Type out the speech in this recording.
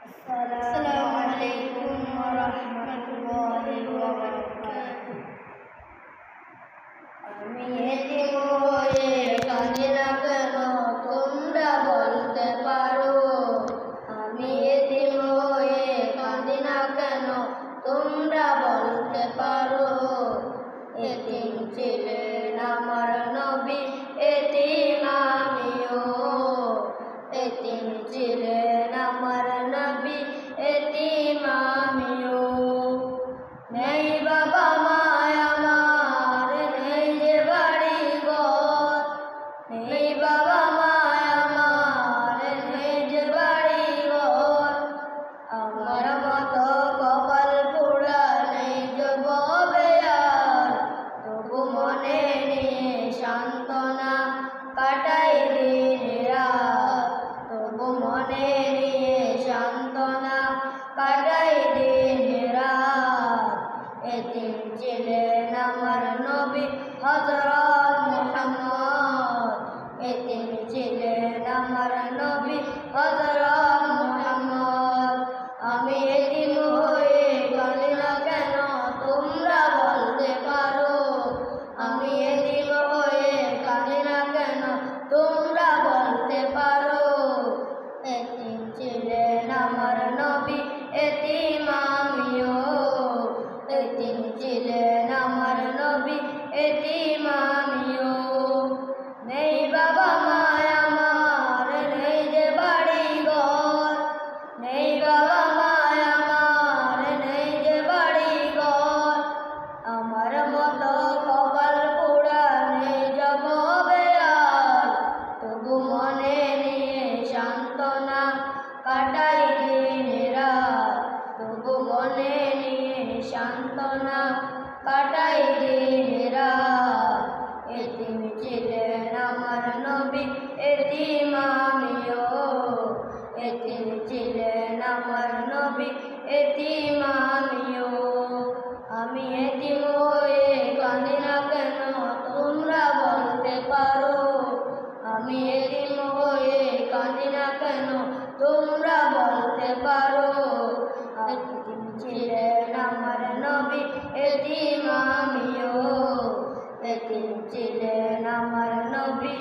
আসসালামু আলাইকুম ওয়া রাহমাতুল্লাহি ওয়া বারাকাতুহু। আমি এতিম হয়ে কাঁদি না কেন তোমরা বলতে পারো? আমি এতিম হয়ে কাঁদি না কেন তোমরা বলতে পারো? এতিম ছিলেন আমার নবী, এতিম আমিও। এতিম ছিলেন আমার নবী, এতিম আমিও। নেই বাবা মায় আমার, নেই যে বাড়ি ঘর। নেই বাবা মায় আমার, নেই যে বাড়ি ঘর। আমার মতো কপাল পোড়া নেই যে ববে আর। তবু মনে নিয়ে সান্ত্বনা কাটাই দিন রাত। তবু মনে নিয়ে সান্ত্বনা কাটাই দিন রাত। এতিম ছিলেন আমার নবী হযরত মুহাম্মদ। এতিম ছিলেন আমার নবী হযরত মুহাম্মদ। আমি এতিম হয়ে কাঁদি না কেন তোমরা বলতে পারো? আমি এতিম হয়ে কাঁদি না কেন তোমরা বলতে পারো? এতিম ছিলেন আমার নবী, এতিম আমিও। এতিম ছিলেন আমার নবী, এতিম আমিও। নেই বাবা মায় আমার, নেই যে বাড়ি ঘর। নেই বাবা মায় আমার, নেই যে বাড়ি ঘর। আমার মতো কপাল পোড়া নেই জগবে আর। তবু মনে নিয়ে সান্ত্বনা কাটাই দিন রাত। তবু মনে নিয়ে সান্ত্বনা কাটাই দিন রাত। এতিম ছিলেন আমার নবী, এতিম আমিও। এতিম ছিলেন আমার নবী, এতিম আমিও। আমি এতিম হয়ে কাঁদি না কেন তোমরা বলতে পারো? আমি এতিম হয়ে কাঁদি না কেন তোমরা বলতে পারো? এতিম ছিলেন আমার নবী, এতিম আমিও। এতিম ছিলেন আমার নবী,